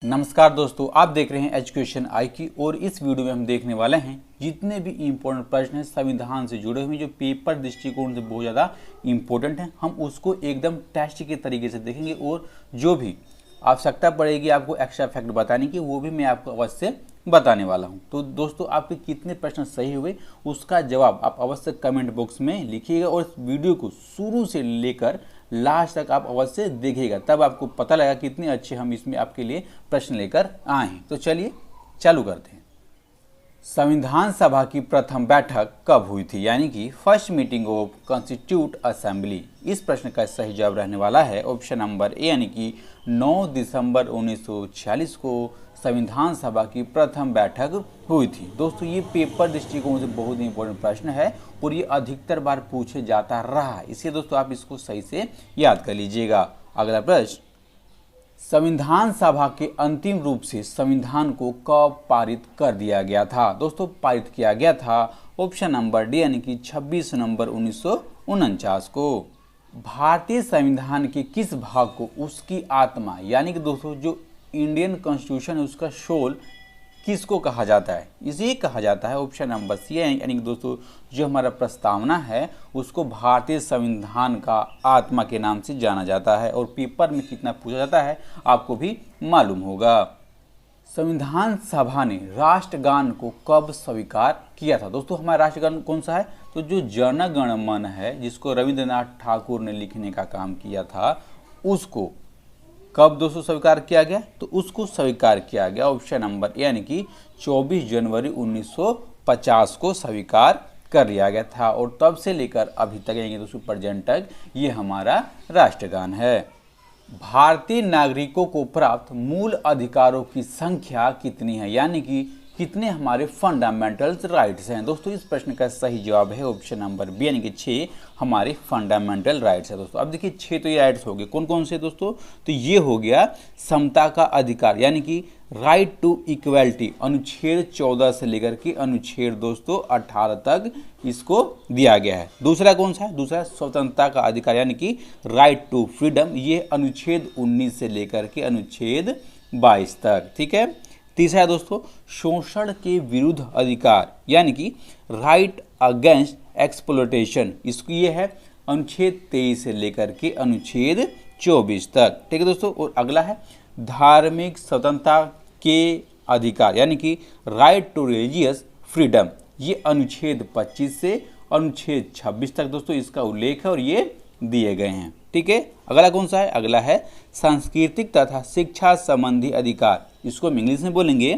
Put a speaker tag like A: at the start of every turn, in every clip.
A: नमस्कार दोस्तों, आप देख रहे हैं एजुकेशन IQ और इस वीडियो में हम देखने वाले हैं जितने भी इम्पोर्टेंट प्रश्न हैं संविधान से जुड़े हुए जो पेपर दृष्टिकोण से बहुत ज़्यादा इम्पोर्टेंट हैं, हम उसको एकदम टेस्ट के तरीके से देखेंगे और जो भी आवश्यकता पड़ेगी आपको एक्स्ट्रा फैक्ट बताने की वो भी मैं आपको अवश्य बताने वाला हूं। तो दोस्तों, आपके कितने प्रश्न सही हुए उसका जवाब आप अवश्य कमेंट बॉक्स में लिखिएगा और इस वीडियो को शुरू से लेकर लास्ट तक आप अवश्य देखिएगा, तब आपको पता लगेगा कितने अच्छे हम इसमें आपके लिए प्रश्न लेकर आए हैं। तो चलिए चालू करते हैं। संविधान सभा की प्रथम बैठक कब हुई थी, यानी कि first meeting of constitute assembly. इस प्रश्न का सही जवाब रहने वाला है ऑप्शन नंबर ए, यानी कि 9 दिसंबर 1946 को संविधान सभा की प्रथम बैठक हुई थी। दोस्तों, ये पेपर दृष्टिकोण से बहुत ही इंपॉर्टेंट प्रश्न है और ये अधिकतर बार पूछे जाता रहा है, इसलिए दोस्तों आप इसको सही से याद कर लीजिएगा। अगला प्रश्न, संविधान सभा के अंतिम रूप से संविधान को कब पारित कर दिया गया था। दोस्तों, पारित किया गया था ऑप्शन नंबर डी, यानी कि 26 नवंबर 1949 को। भारतीय संविधान के किस भाग को उसकी आत्मा, यानी कि दोस्तों जो इंडियन कॉन्स्टिट्यूशन है उसका सोल किसको कहा जाता है, इसे कहा जाता है ऑप्शन नंबर सी, यानी कि दोस्तों जो हमारा प्रस्तावना है उसको भारतीय संविधान का आत्मा के नाम से जाना जाता है और पेपर में कितना पूछा जाता है आपको भी मालूम होगा। संविधान सभा ने राष्ट्रगान को कब स्वीकार किया था। दोस्तों, हमारा राष्ट्रगान कौन सा है, तो जो जन गण मन है जिसको रविंद्रनाथ ठाकुर ने लिखने का काम किया था उसको कब दोस्तों स्वीकार किया गया, तो उसको स्वीकार किया गया ऑप्शन नंबर ए, यानी कि 24 जनवरी 1950 को स्वीकार कर लिया गया था और तब से लेकर अभी तक यानी दोस्तों प्रेजेंट तक ये हमारा राष्ट्रगान है। भारतीय नागरिकों को प्राप्त मूल अधिकारों की संख्या कितनी है, यानी कि कितने हमारे फंडामेंटल राइट्स हैं। दोस्तों, इस प्रश्न का सही जवाब है ऑप्शन नंबर बी, यानी कि 6 हमारे फंडामेंटल राइट्स है। दोस्तों, अब देखिए 6 तो ये राइट्स हो गए, कौन कौन से दोस्तों, तो ये हो गया समता का अधिकार, यानी कि राइट टू इक्वलिटी, अनुच्छेद 14 से लेकर के अनुच्छेद दोस्तों 18 तक इसको दिया गया है। दूसरा कौन सा है, दूसरा स्वतंत्रता का अधिकार, यानी कि राइट टू फ्रीडम, ये अनुच्छेद 19 से लेकर के अनुच्छेद 22 तक। ठीक है। तीसरा है दोस्तों शोषण के विरुद्ध अधिकार, यानी कि राइट अगेंस्ट एक्सप्लॉयटेशन, इसको ये है अनुच्छेद 23 से लेकर के अनुच्छेद 24 तक। ठीक है दोस्तों। और अगला है धार्मिक स्वतंत्रता के अधिकार, यानी कि राइट टू रिलीजियस फ्रीडम, ये अनुच्छेद 25 से अनुच्छेद 26 तक दोस्तों इसका उल्लेख है और ये दिए गए हैं। ठीक है। अगला कौन सा है, अगला है सांस्कृतिक तथा शिक्षा संबंधी अधिकार, इसको हम इंग्लिश में बोलेंगे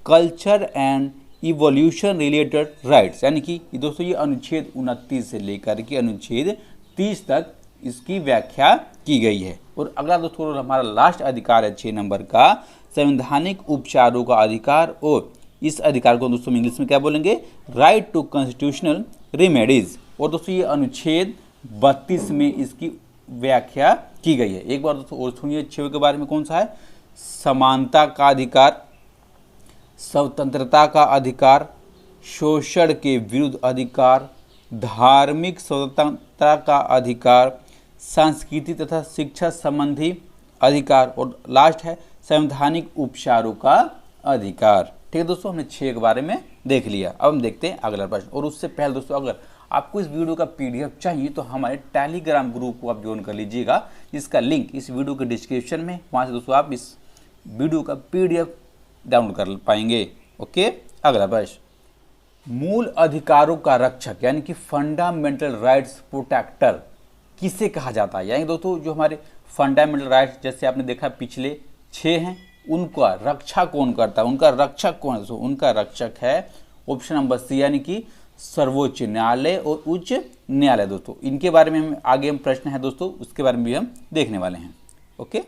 A: culture and evolution related rights, यानी कि दोस्तों ये अनुच्छेद 29 से लेकर के अनुच्छेद 30 तक इसकी व्याख्या की गई है। और अगला दोस्तों हमारा लास्ट अधिकार है 6 नंबर का संवैधानिक उपचारों का अधिकार, और इस अधिकार को दोस्तों इंग्लिश में क्या बोलेंगे, राइट टू कॉन्स्टिट्यूशनल रेमेडीज। और दोस्तों ये अनुच्छेद 32 में इसकी व्याख्या की गई है। एक बार दोस्तों और सुनिए 6 के बारे में, कौन सा है, समानता का अधिकार, स्वतंत्रता का अधिकार, शोषण के विरुद्ध अधिकार, धार्मिक स्वतंत्रता का अधिकार, सांस्कृतिक तथा शिक्षा संबंधी अधिकार, और लास्ट है संवैधानिक उपचारों का अधिकार। ठीक है दोस्तों, हमने 6 के बारे में देख लिया। अब हम देखते हैं अगला प्रश्न। और उससे पहले दोस्तों अगर आपको इस वीडियो का PDF चाहिए तो हमारे टेलीग्राम ग्रुप को आप ज्वाइन कर लीजिएगा, इसका लिंक इस वीडियो के डिस्क्रिप्शन में, वहाँ से दोस्तों आप इस वीडियो का PDF डाउनलोड कर पाएंगे। ओके। अगला प्रश्न, मूल अधिकारों का रक्षक यानी कि फंडामेंटल राइट्स प्रोटेक्टर किसे कहा जाता है, यानी दोस्तों जो हमारे फंडामेंटल राइट्स जैसे आपने देखा पिछले 6 हैं उनका रक्षा कौन करता है, उनका रक्षक कौन है दोस्तों, उनका रक्षक है ऑप्शन नंबर सी, यानी कि सर्वोच्च न्यायालय और उच्च न्यायालय। दोस्तों इनके बारे में हम आगे हम प्रश्न है दोस्तों उसके बारे में भी हम देखने वाले हैं। ओके।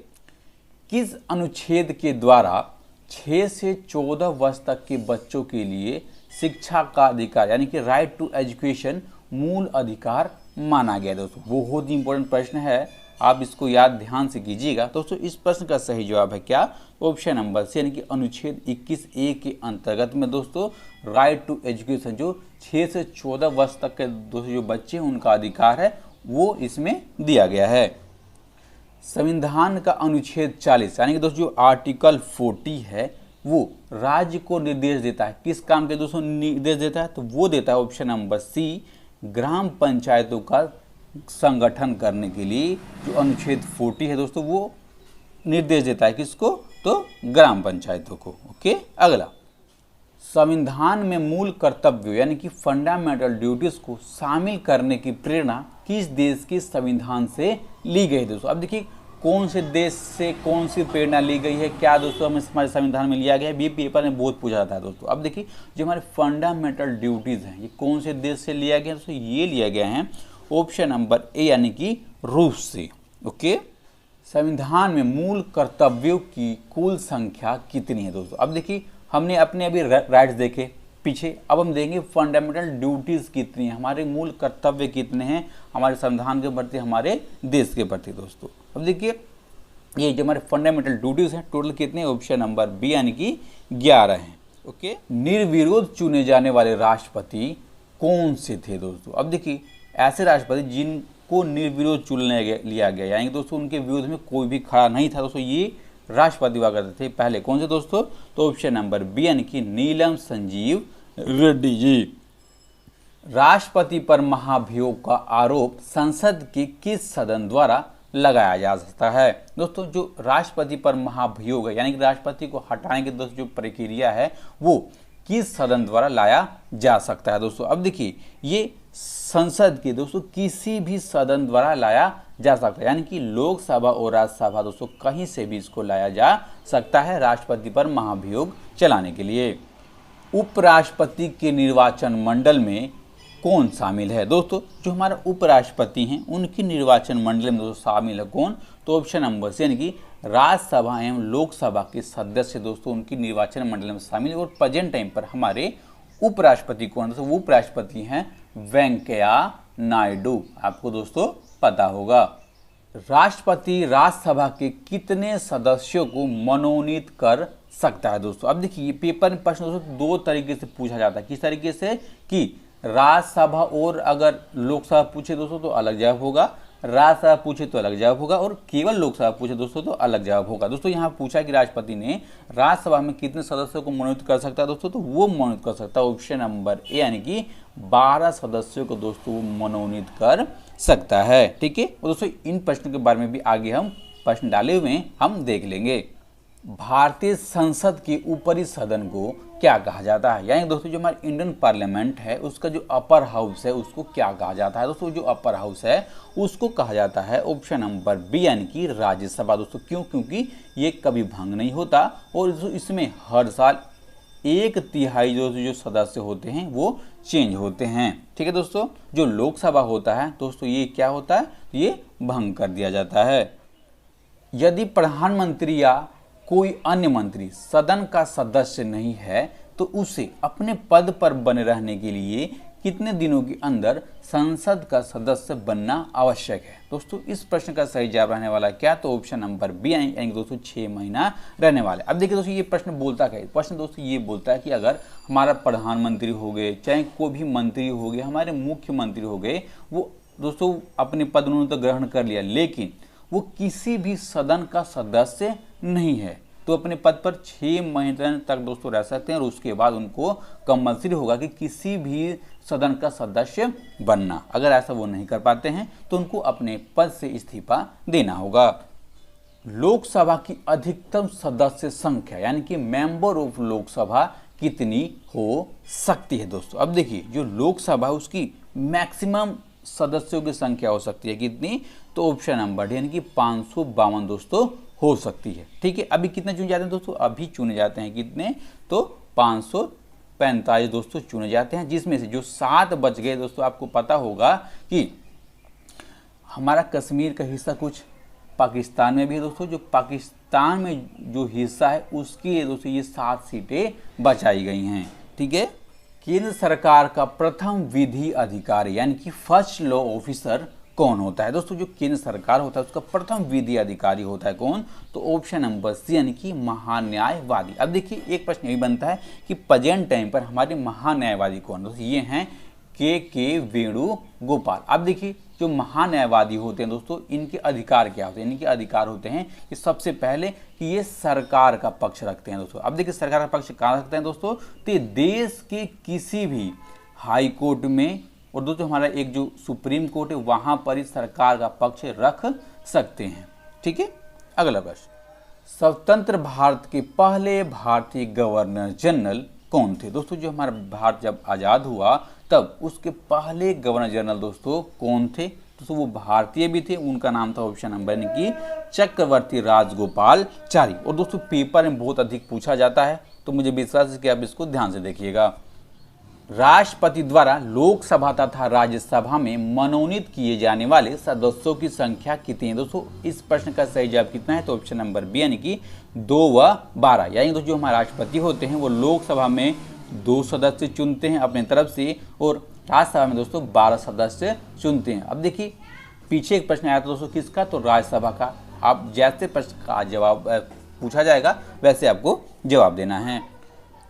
A: किस अनुच्छेद के द्वारा 6 से 14 वर्ष तक के बच्चों के लिए शिक्षा का अधिकार यानी कि राइट टू एजुकेशन मूल अधिकार माना गया। दोस्तों बहुत ही इंपॉर्टेंट प्रश्न है, आप इसको याद ध्यान से कीजिएगा। दोस्तों इस प्रश्न का सही जवाब है क्या, ऑप्शन नंबर सी, यानी कि अनुच्छेद 21A के अंतर्गत में दोस्तों राइट टू एजुकेशन जो 6 से 14 वर्ष तक के दोस्तों जो बच्चे हैं उनका अधिकार है वो इसमें दिया गया है। संविधान का अनुच्छेद 40 यानी कि दोस्तों जो आर्टिकल 40 है वो राज्य को निर्देश देता है, किस काम के दोस्तों निर्देश देता है, तो वो देता है ऑप्शन नंबर सी, ग्राम पंचायतों का संगठन करने के लिए जो अनुच्छेद 40 है दोस्तों वो निर्देश देता है, किसको, तो ग्राम पंचायतों को। ओके, अगला, संविधान में मूल कर्तव्यों यानी कि फंडामेंटल ड्यूटीज को शामिल करने की प्रेरणा किस देश के संविधान से ली गई दोस्तों। अब देखिए कौन से देश से कौन सी प्रेरणा ली गई है, क्या दोस्तों हमारे संविधान में लिया गया है, ये पेपर में बहुत पूछा जाता है दोस्तों। अब देखिए जो हमारे फंडामेंटल ड्यूटीज हैं ये कौन से देश से लिया गया दोस्तों, ये लिया गया है ऑप्शन नंबर ए यानी कि रूस से। ओके, संविधान में मूल कर्तव्यों की कुल संख्या कितनी है दोस्तों। अब देखिए हमने अपने अभी राइट्स देखे पीछे, अब हम देंगे फंडामेंटल ड्यूटीज कितनी है, हमारे मूल कर्तव्य कितने हैं हमारे संविधान के प्रति, हमारे देश के प्रति दोस्तों। अब देखिए ये जो हमारे फंडामेंटल ड्यूटीज हैं टोटल कितने, ऑप्शन नंबर बी यानी कि 11 हैं। ओके, निर्विरोध चुने जाने वाले राष्ट्रपति कौन से थे दोस्तों। अब देखिए ऐसे राष्ट्रपति जिनको निर्विरोध चुन लिया गया यानी कि दोस्तों उनके विरोध में कोई भी खड़ा नहीं था दोस्तों, ये राष्ट्रपति हुआ करते थे। पहले कौन से दोस्तों, तो ऑप्शन नंबर बी यानी कि नीलम संजीव रेड्डी जी। राष्ट्रपति पर महाभियोग का आरोप संसद के किस सदन द्वारा लगाया जा सकता है दोस्तों। जो राष्ट्रपति पर महाभियोग है यानी कि राष्ट्रपति को हटाने की दोस्तों जो प्रक्रिया है वो किस सदन द्वारा लाया जा सकता है दोस्तों। अब देखिए ये संसद के दोस्तों किसी भी सदन द्वारा लाया जा सकता है यानी कि लोकसभा और राज्यसभा दोस्तों कहीं से भी इसको लाया जा सकता है राष्ट्रपति पर महाभियोग चलाने के लिए। उपराष्ट्रपति के निर्वाचन मंडल में कौन शामिल है दोस्तों। जो हमारे उपराष्ट्रपति हैं उनकी निर्वाचन मंडल में दोस्तों शामिल है कौन, तो ऑप्शन नंबर सी यानी कि राज्यसभा एवं लोकसभा के सदस्य दोस्तों उनकी निर्वाचन मंडल में शामिल है। और प्रेजेंट टाइम पर हमारे उपराष्ट्रपति कौन दोस्तों, वो उपराष्ट्रपति हैं वेंकैया नायडू, आपको दोस्तों पता होगा। राष्ट्रपति राज्यसभा के कितने सदस्यों को मनोनीत कर सकता है दोस्तों। अब देखिए पेपर में प्रश्न दोस्तों दो तरीके से पूछा जाता है, किस तरीके से कि राज्यसभा और अगर लोकसभा पूछे दोस्तों तो अलग जवाब होगा, राज्यसभा पूछे तो अलग जवाब होगा, और केवल लोकसभा पूछे दोस्तों तो अलग जवाब होगा। दोस्तों यहाँ पूछा कि राष्ट्रपति ने राज्यसभा में कितने सदस्यों को मनोनीत कर सकता है दोस्तों, तो वो मनोनीत कर सकता है ऑप्शन नंबर ए यानी कि 12 सदस्यों को दोस्तों वो मनोनीत कर सकता है। ठीक है, और दोस्तों इन प्रश्नों के बारे में भी आगे हम प्रश्न डाले हुए हैं, हम देख लेंगे। भारतीय संसद के ऊपरी सदन को क्या कहा जाता है, यानी दोस्तों जो हमारा इंडियन पार्लियामेंट है उसका जो अपर हाउस है उसको क्या कहा जाता है दोस्तों। जो अपर हाउस है उसको कहा जाता है ऑप्शन नंबर बी यानी कि राज्यसभा दोस्तों। क्यों, क्योंकि ये कभी भंग नहीं होता और इसमें हर साल 1/3 जो सदस्य होते हैं वो चेंज होते हैं। ठीक है दोस्तों, जो लोकसभा होता है दोस्तों ये क्या होता है, ये भंग कर दिया जाता है। यदि प्रधानमंत्री या कोई अन्य मंत्री सदन का सदस्य नहीं है तो उसे अपने पद पर बने रहने के लिए कितने दिनों के अंदर संसद का सदस्य बनना आवश्यक है दोस्तों। इस प्रश्न का सही जवाब रहने वाला क्या, तो ऑप्शन नंबर बी यानी दोस्तों 6 महीना रहने वाले। अब देखिए दोस्तों ये प्रश्न बोलता क्या है, प्रश्न दोस्तों ये बोलता है कि अगर हमारा प्रधानमंत्री हो गए, चाहे कोई भी मंत्री हो गए, हमारे मुख्यमंत्री हो गए, वो दोस्तों अपने पद उन्होंने तो ग्रहण कर लिया लेकिन वो किसी भी सदन का सदस्य नहीं है तो अपने पद पर 6 महीने तक दोस्तों रह सकते हैं और उसके बाद उनको कंपल्सरी होगा कि किसी भी सदन का सदस्य बनना। अगर ऐसा वो नहीं कर पाते हैं तो उनको अपने पद से इस्तीफा देना होगा। लोकसभा की अधिकतम सदस्य संख्या यानी कि मेंबर ऑफ लोकसभा कितनी हो सकती है दोस्तों। अब देखिए जो लोकसभा उसकी मैक्सिमम सदस्यों की संख्या हो सकती है कितनी, तो ऑप्शन नंबर डी यानी कि 552 दोस्तों हो सकती है। ठीक है, अभी कितने चुने जाते हैं दोस्तों, अभी चुने जाते हैं कितने, तो 545 दोस्तों चुने जाते हैं, जिसमें से जो 7 बच गए दोस्तों आपको पता होगा कि हमारा कश्मीर का हिस्सा कुछ पाकिस्तान में भी है दोस्तों। जो पाकिस्तान में जो हिस्सा है उसके लिए दोस्तों ये 7 सीटें बचाई गई हैं। ठीक है, केंद्र सरकार का प्रथम विधि अधिकारी यानी कि फर्स्ट लॉ ऑफिसर कौन होता है दोस्तों। जो केंद्र सरकार होता है उसका प्रथम विधि अधिकारी होता है कौन, तो ऑप्शन नंबर सी यानी कि महान्यायवादी। अब देखिए एक प्रश्न यही बनता है कि प्रेजेंट टाइम पर हमारे महान्यायवादी कौन दोस्तों, ये हैं के वेणुगोपाल। अब देखिए जो महान्यायवादी होते हैं दोस्तों, इनके अधिकार क्या होते हैं? इनके अधिकार होते हैं कि सबसे पहले कि ये सरकार का पक्ष रखते हैं दोस्तों। अब देखिए सरकार का पक्ष कहाँ रखते हैं दोस्तों? तो देश के किसी भी हाई कोर्ट में, और दोस्तों हमारा एक जो सुप्रीम कोर्ट है वहां पर ही सरकार का पक्ष रख सकते हैं। ठीक है, अगला प्रश्न, स्वतंत्र भारत के पहले भारतीय गवर्नर जनरल कौन थे? दोस्तों जो हमारा भारत जब आजाद हुआ तब उसके पहले गवर्नर जनरल दोस्तों कौन थे? दोस्तों वो भारतीय भी थे, उनका नाम था ऑप्शन नंबर की चक्रवर्ती राजगोपालचारी। और दोस्तों पेपर में बहुत अधिक पूछा जाता है, तो मुझे विश्वास है कि आप इसको ध्यान से देखिएगा। राष्ट्रपति द्वारा लोकसभा तथा राज्यसभा में मनोनीत किए जाने वाले सदस्यों की संख्या कितनी है? दोस्तों इस प्रश्न का सही जवाब कितना है? तो ऑप्शन नंबर बी यानी कि 2 व 12। यानी दोस्तों जो हमारे राष्ट्रपति होते हैं वो लोकसभा में 2 सदस्य चुनते हैं अपने तरफ से, और राज्यसभा में दोस्तों 12 सदस्य चुनते हैं। अब देखिए पीछे एक प्रश्न आया था दोस्तों किसका? तो राज्यसभा का। आप जैसे प्रश्न का जवाब पूछा जाएगा वैसे आपको जवाब देना है।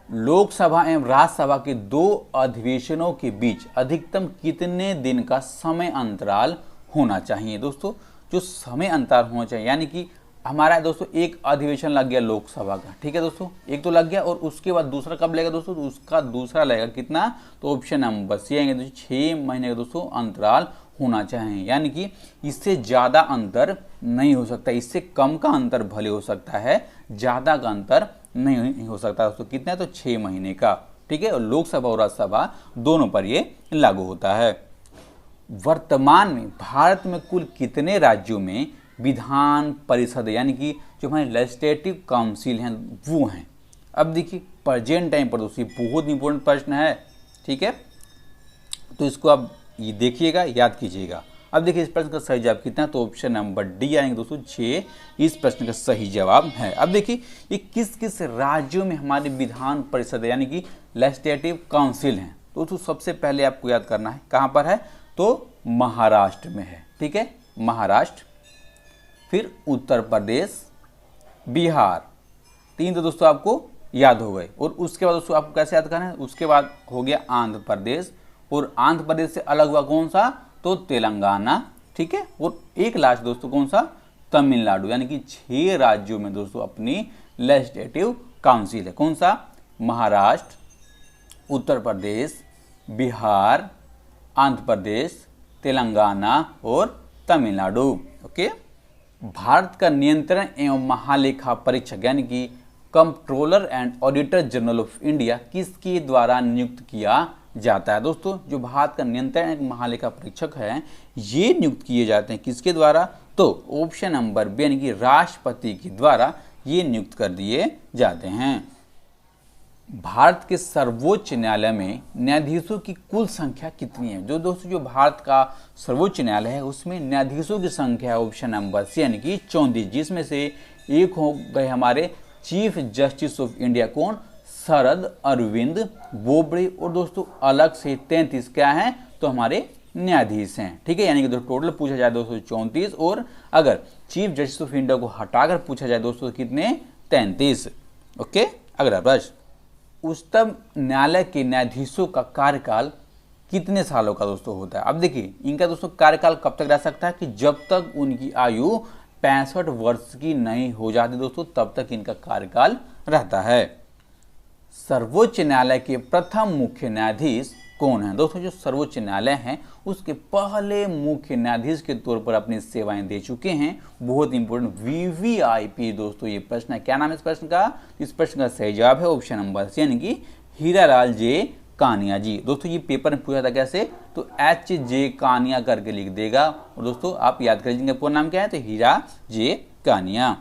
A: लोकसभा एवं राज्यसभा के 2 अधिवेशनों के बीच अधिकतम कितने दिन का समय अंतराल होना चाहिए? दोस्तों जो समय अंतराल होना चाहिए, यानी कि हमारा दोस्तों एक अधिवेशन लग गया लोकसभा का, ठीक है दोस्तों, एक तो लग गया, और उसके बाद दूसरा कब लगेगा दोस्तों? तो उसका दूसरा लगेगा कितना? तो ऑप्शन नंबर सी आएंगे दोस्तों 6 महीने का दोस्तों अंतराल होना चाहिए। यानी कि इससे ज़्यादा अंतर नहीं हो सकता, इससे कम का अंतर भले हो सकता है, ज़्यादा का अंतर नहीं हो सकता दोस्तों। कितना है? तो 6 महीने का। ठीक है, और लोकसभा और राज्यसभा दोनों पर ये लागू होता है। वर्तमान में भारत में कुल कितने राज्यों में विधान परिषद यानी कि जो हमारे लेजिस्लेटिव काउंसिल हैं वो हैं? अब देखिए प्रेजेंट टाइम पर दोस्तों बहुत इंपॉर्टेंट प्रश्न है। ठीक है, तो इसको आप ये देखिएगा, याद कीजिएगा। अब देखिए इस प्रश्न का सही जवाब कितना? तो ऑप्शन नंबर डी आएंगे दोस्तों 6 इस प्रश्न का सही जवाब है। अब देखिए ये किस किस राज्यों में हमारे विधान परिषद यानी कि लेजिस्लेटिव काउंसिल हैं? दोस्तों सबसे पहले आपको याद करना है कहाँ पर है? तो महाराष्ट्र में है। ठीक है, महाराष्ट्र, फिर उत्तर प्रदेश, बिहार, 3 तो दोस्तों आपको याद हो गए। और उसके बाद दोस्तों आपको कैसे याद करना है? उसके बाद हो गया आंध्र प्रदेश, और आंध्र प्रदेश से अलग हुआ कौन सा? तो तेलंगाना। ठीक है, और एक लास्ट दोस्तों कौन सा? तमिलनाडु। यानी कि 6 राज्यों में दोस्तों अपनी लेजिस्लेटिव काउंसिल है। कौन सा? महाराष्ट्र, उत्तर प्रदेश, बिहार, आंध्र प्रदेश, तेलंगाना और तमिलनाडु। ओके, भारत का नियंत्रण एवं महालेखा परीक्षक यानी कि controller and auditor general of India किसके द्वारा नियुक्त किया जाता है? दोस्तों जो भारत का नियंत्रण एवं महालेखा परीक्षक है ये नियुक्त किए जाते हैं किसके द्वारा? तो ऑप्शन नंबर बी यानी कि राष्ट्रपति के द्वारा ये नियुक्त कर दिए जाते हैं। भारत के सर्वोच्च न्यायालय में न्यायाधीशों की कुल संख्या कितनी है? जो दोस्तों जो भारत का सर्वोच्च न्यायालय है उसमें न्यायाधीशों की संख्या है ऑप्शन नंबर सी यानी कि 34, जिसमें से एक हो गए हमारे चीफ जस्टिस ऑफ इंडिया, कौन? शरद अरविंद बोबड़े, और दोस्तों अलग से 33 क्या हैं? तो हमारे न्यायाधीश हैं। ठीक है, यानी कि टोटल पूछा जाए दोस्तों 34, और अगर चीफ जस्टिस ऑफ इंडिया को हटाकर पूछा जाए दोस्तों कितने? 33। ओके, अगला प्रश्न, उच्चतम न्यायालय के न्यायाधीशों का कार्यकाल कितने सालों का दोस्तों होता है? अब देखिए इनका दोस्तों कार्यकाल कब तक रह सकता है? कि जब तक उनकी आयु 65 वर्ष की नहीं हो जाती दोस्तों, तब तक इनका कार्यकाल रहता है। सर्वोच्च न्यायालय के प्रथम मुख्य न्यायाधीश कौन है? दोस्तों जो सर्वोच्च न्यायालय है उसके पहले मुख्य न्यायाधीश के तौर पर अपनी सेवाएं दे चुके हैं, बहुत इंपॉर्टेंट, वीवीआईपी दोस्तों ये प्रश्न है। क्या नाम है इस प्रश्न का? इस प्रश्न का सही जवाब है ऑप्शन नंबर सी यानी कि हीरालाल जे कानिया जी। दोस्तों ये पेपर में पूछा था कैसे? तो एच जे कानिया करके लिख देगा, और दोस्तों आप याद कर लीजिएगा पूरा नाम क्या है? तो हीरा जे कानिया।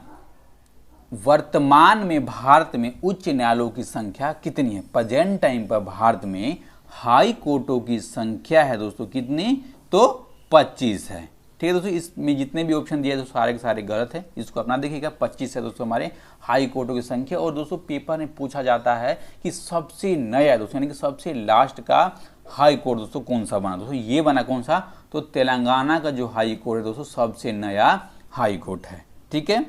A: वर्तमान में भारत में उच्च न्यायालयों की संख्या कितनी है? प्रेजेंट टाइम पर भारत में हाई कोर्टों की संख्या है दोस्तों कितनी? तो 25 है। ठीक है दोस्तों, इसमें जितने भी ऑप्शन दिए तो सारे के सारे गलत है, इसको अपना देखिएगा। 25 है दोस्तों हमारे हाई कोर्टों की संख्या। और दोस्तों पेपर में पूछा जाता है कि सबसे नया दोस्तों यानी कि सबसे लास्ट का हाई कोर्ट दोस्तों कौन सा बना? दोस्तों ये बना कौन सा? तो तेलंगाना का जो हाई कोर्ट है दोस्तों सबसे नया हाई कोर्ट है। ठीक है,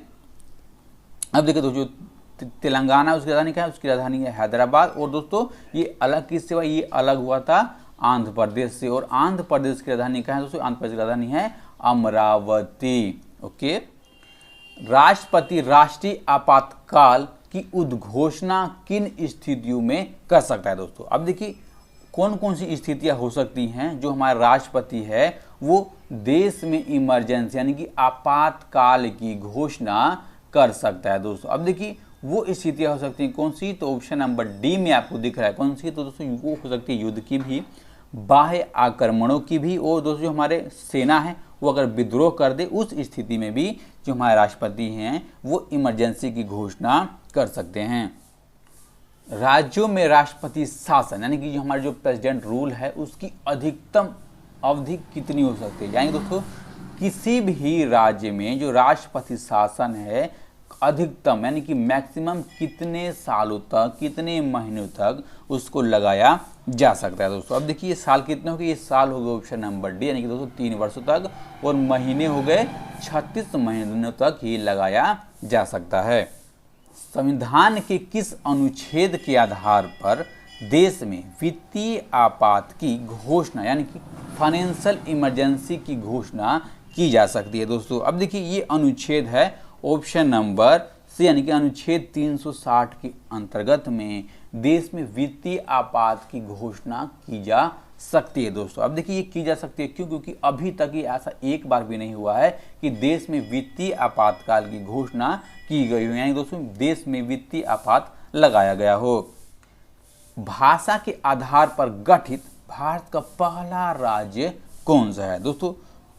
A: अब देखिए दोस्तों तेलंगाना उसकी राजधानी क्या है? उसकी राजधानी है हैदराबाद। और दोस्तों ये अलग किससे हुआ? ये अलग हुआ था आंध्र प्रदेश से। और आंध्र प्रदेश की राजधानी कहाँ है दोस्तों? आंध्र प्रदेश की राजधानी है अमरावती। ओके। राष्ट्रपति राष्ट्रीय आपातकाल की उद्घोषणा किन स्थितियों में कर सकता है दोस्तों? अब देखिए कौन कौन सी स्थितियां हो सकती हैं जो हमारा राष्ट्रपति है वो देश में इमरजेंसी यानी कि आपातकाल की घोषणा कर सकता है दोस्तों। अब देखिए वो स्थितियां हो सकती हैं कौन सी? तो ऑप्शन नंबर डी में आपको दिख रहा है कौन सी? तो दोस्तों वो हो सकती है युद्ध की भी, बाह्य आक्रमणों की भी, और दोस्तों जो हमारे सेना है वो अगर विद्रोह कर दे उस स्थिति में भी जो हमारे राष्ट्रपति हैं वो इमरजेंसी की घोषणा कर सकते हैं। राज्यों में राष्ट्रपति शासन यानी कि जो हमारा जो प्रेसिडेंट रूल है उसकी अधिकतम अवधि कितनी हो सकती है? यानी दोस्तों किसी भी राज्य में जो राष्ट्रपति शासन है अधिकतम यानी कि मैक्सिमम कितने सालों तक, कितने महीनों तक उसको लगाया जा सकता है दोस्तों। अब देखिए ये साल कितने हो गए? ये साल हो गए ऑप्शन नंबर डी यानी कि दोस्तों 3 वर्षों तक, और महीने हो गए 36 महीनों तक ही लगाया जा सकता है। संविधान के किस अनुच्छेद के आधार पर देश में वित्तीय आपात की घोषणा यानी कि फाइनेंशियल इमरजेंसी की घोषणा की जा सकती है दोस्तों? अब देखिए ये अनुच्छेद है ऑप्शन नंबर सी यानी कि अनुच्छेद 360 के अंतर्गत में देश में वित्तीय आपात की घोषणा की जा सकती है दोस्तों। अब देखिए ये की जा सकती है क्यों? क्योंकि अभी तक ये ऐसा एक बार भी नहीं हुआ है कि देश में वित्तीय आपातकाल की घोषणा की गई हो यानी दोस्तों देश में वित्तीय आपात लगाया गया हो। भाषा के आधार पर गठित भारत का पहला राज्य कौन सा है दोस्तों?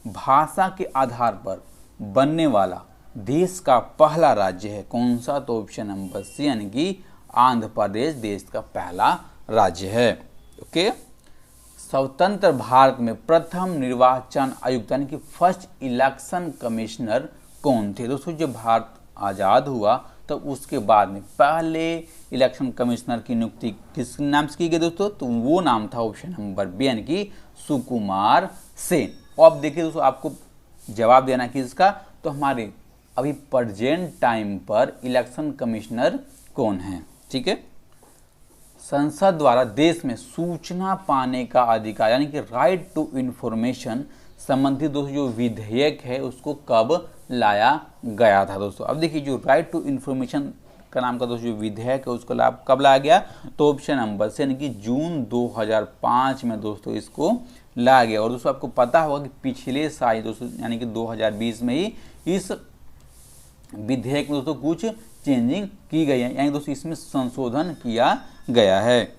A: भाषा के आधार पर बनने वाला देश का पहला राज्य है कौन सा? तो ऑप्शन नंबर सी यानी कि आंध्र प्रदेश देश का पहला राज्य है। ओके। स्वतंत्र भारत में प्रथम निर्वाचन आयुक्त यानी कि फर्स्ट इलेक्शन कमिश्नर कौन थे दोस्तों? जब भारत आज़ाद हुआ तो उसके बाद में पहले इलेक्शन कमिश्नर की नियुक्ति किस नाम से की गई दोस्तों? तो वो नाम था ऑप्शन नंबर बी यानी कि सुकुमार सेन। और अब देखिए दोस्तों आपको जवाब देना कि इसका तो हमारे अभी प्रेजेंट टाइम पर इलेक्शन कमिश्नर कौन है? ठीक है। संसद द्वारा देश में सूचना पाने का अधिकार यानी कि राइट टू इंफॉर्मेशन संबंधित दोस्तों जो विधेयक है उसको कब लाया गया था दोस्तों? अब देखिए जो राइट टू इंफॉर्मेशन का नाम का दोस्तों जो विधेयक है उसको कब लाया गया? तो ऑप्शन नंबर से यानी कि जून 2005 में दोस्तों इसको लाया गया। और दोस्तों आपको पता होगा कि पिछले साल दोस्तों यानी कि 2020 में ही इस विधेयक में दोस्तों कुछ चेंजिंग की गई है यानी दोस्तों इसमें संशोधन किया गया है।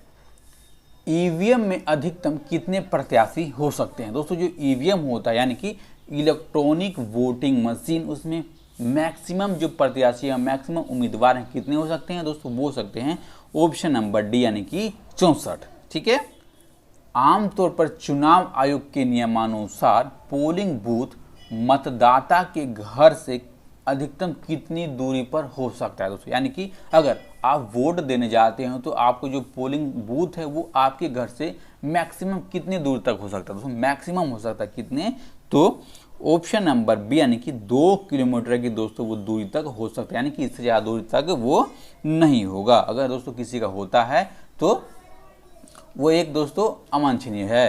A: ईवीएम में अधिकतम कितने प्रत्याशी हो सकते हैं दोस्तों? जो ईवीएम होता है यानी कि इलेक्ट्रॉनिक वोटिंग मशीन उसमें मैक्सिमम जो प्रत्याशी या मैक्सिमम उम्मीदवार हैं कितने हो सकते हैं दोस्तों? वो हो सकते हैं ऑप्शन नंबर डी यानी कि 64। ठीक है। आमतौर पर चुनाव आयोग के नियमानुसार पोलिंग बूथ मतदाता के घर से अधिकतम कितनी दूरी पर हो सकता है दोस्तों? यानी कि अगर आप वोट देने जाते हैं तो आपको जो पोलिंग बूथ है वो आपके घर से मैक्सिमम कितनी दूर तक हो सकता है दोस्तों? मैक्सिमम हो सकता है कितने? तो ऑप्शन नंबर बी यानी कि 2 किलोमीटर की दोस्तों वो दूरी तक हो सकता है यानी कि इससे ज़्यादा दूरी तक वो नहीं होगा। अगर दोस्तों किसी का होता है तो वो एक दोस्तों अवांछनीय है।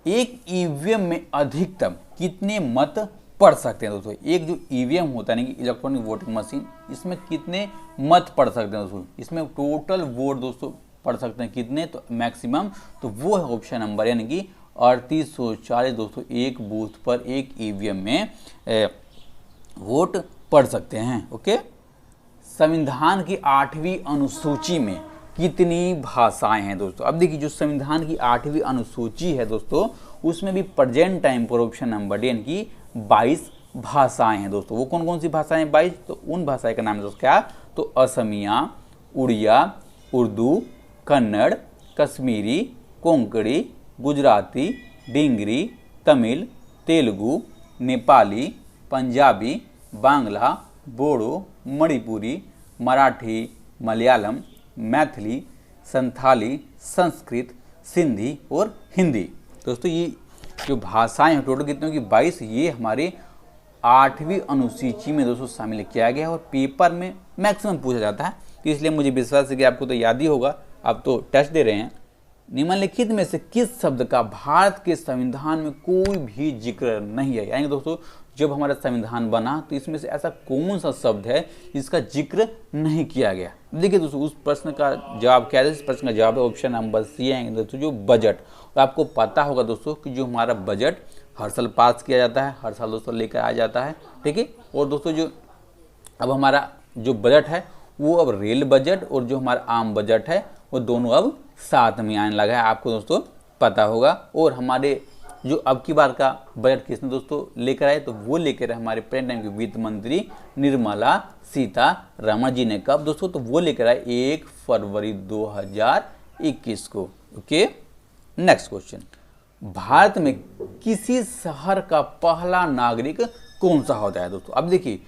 A: एक ईवीएम में अधिकतम कितने मत पढ़ सकते हैं दोस्तों? एक जो ईवीएम होता है यानी कि इलेक्ट्रॉनिक वोटिंग मशीन इसमें कितने मत पढ़ सकते हैं दोस्तों? इसमें टोटल वोट दोस्तों पढ़ सकते हैं कितने? तो मैक्सिमम तो वो है ऑप्शन नंबर यानी कि 3840 दोस्तों एक बूथ पर एक ईवीएम में वोट पढ़ सकते हैं। ओके। संविधान की 8वीं अनुसूची में कितनी भाषाएं हैं दोस्तों? अब देखिए जो संविधान की 8वीं अनुसूची है दोस्तों उसमें भी प्रेजेंट टाइम पर ऑप्शन नंबर डी यानी कि 22 भाषाएं हैं दोस्तों। वो कौन कौन सी भाषाएं? 22। तो उन भाषाएं का नाम है दोस्तों क्या? तो असमिया, उड़िया, उर्दू, कन्नड़, कश्मीरी, कोंकणी, गुजराती, डिंगरी, तमिल, तेलुगु, नेपाली, पंजाबी, बांग्ला, बोडो, मणिपुरी, मराठी, मलयालम, मैथिली, संथाली, संस्कृत, सिंधी और हिंदी। दोस्तों ये जो भाषाएं हैं टोटल कितने की? 22। ये हमारे 8वीं अनुसूची में दोस्तों शामिल किया गया है और पेपर में मैक्सिमम पूछा जाता है, तो इसलिए मुझे विश्वास है कि आपको तो याद ही होगा, आप तो टेस्ट दे रहे हैं। निम्नलिखित में से किस शब्द का भारत के संविधान में कोई भी जिक्र नहीं है। यानी दोस्तों जब हमारा संविधान बना तो इसमें से ऐसा कौन सा शब्द है जिसका जिक्र नहीं किया गया। देखिए दोस्तों उस प्रश्न का जवाब क्या है, इस प्रश्न का जवाब है ऑप्शन नंबर सी है दोस्तों, जो बजट। तो आपको पता होगा दोस्तों कि जो हमारा बजट हर साल पास किया जाता है, हर साल दोस्तों लेकर आ जाता है, ठीक है। और दोस्तों जो अब हमारा जो बजट है वो अब रेल बजट और जो हमारा आम बजट है वो दोनों अब साथ में आने लगा है, आपको दोस्तों पता होगा। और हमारे जो अब की बार का बजट किसने दोस्तों लेकर आए, तो वो लेकर आए हमारे प्रेजेंट टाइम के वित्त मंत्री निर्मला सीतारमण जी ने। कब दोस्तों, तो वो लेकर आए 1 फरवरी 2021 को। ओके, नेक्स्ट क्वेश्चन, भारत में किसी शहर का पहला नागरिक कौन सा होता है दोस्तों। अब देखिए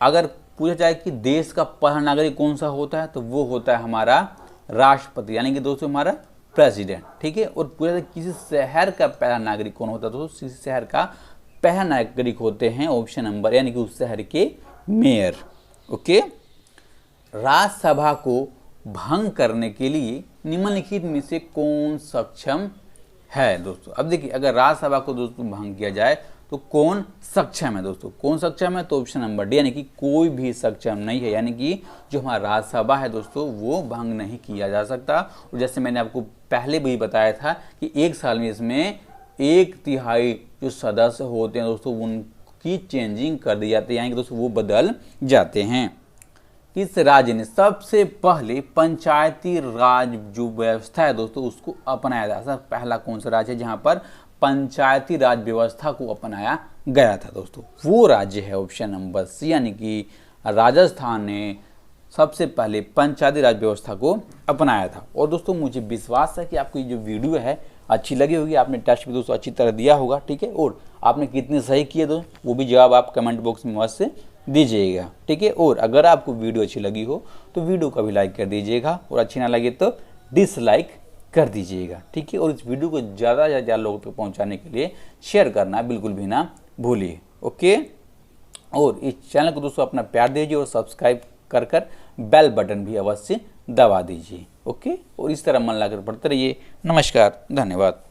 A: अगर पूछा जाए कि देश का पहला नागरिक कौन सा होता है तो वो होता है हमारा राष्ट्रपति, यानी कि दोस्तों हमारा प्रेसिडेंट, ठीक है। और पूछा जाए किसी शहर का पहला नागरिक कौन होता है दोस्तों, किसी शहर का पहला नागरिक होते हैं ऑप्शन नंबर, यानी कि उस शहर के मेयर। ओके, राज्यसभा को भंग करने के लिए निम्नलिखित में से कौन सक्षम है दोस्तों। अब देखिए अगर राज्यसभा को दोस्तों भंग किया जाए तो कौन सक्षम है दोस्तों, कौन सक्षम है, तो ऑप्शन नंबर डी, यानी कि कोई भी सक्षम नहीं है। यानी कि जो हमारा राज्यसभा है दोस्तों वो भंग नहीं किया जा सकता। और जैसे मैंने आपको पहले भी बताया था कि एक साल में इसमें 1/3 जो सदस्य होते हैं दोस्तों उनकी चेंजिंग कर दी जाती है, यानी कि दोस्तों वो बदल जाते हैं। किस राज्य ने सबसे पहले पंचायती राज जो व्यवस्था है दोस्तों उसको अपनाया था, पहला कौन सा राज्य है जहां पर पंचायती राज व्यवस्था को अपनाया गया था दोस्तों, वो राज्य है ऑप्शन नंबर सी, यानी कि राजस्थान ने सबसे पहले पंचायती राज व्यवस्था को अपनाया था। और दोस्तों मुझे विश्वास है कि आपको ये जो वीडियो है अच्छी लगी होगी, आपने टेस्ट भी दोस्तों अच्छी तरह दिया होगा, ठीक है। और आपने कितने सही किए दोस्तों वो भी जवाब आप कमेंट बॉक्स में अवश्य दीजिएगा, ठीक है। और अगर आपको वीडियो अच्छी लगी हो तो वीडियो का भी लाइक कर दीजिएगा, और अच्छी ना लगे तो डिसलाइक कर दीजिएगा, ठीक है। और इस वीडियो को ज़्यादा से ज़्यादा लोगों तक पहुंचाने के लिए शेयर करना बिल्कुल भी ना भूलिए। ओके, और इस चैनल को दोस्तों अपना प्यार दीजिए और सब्सक्राइब कर बेल बटन भी अवश्य दबा दीजिए। ओके, और इस तरह मन लगाकर पढ़ते रहिए। नमस्कार, धन्यवाद।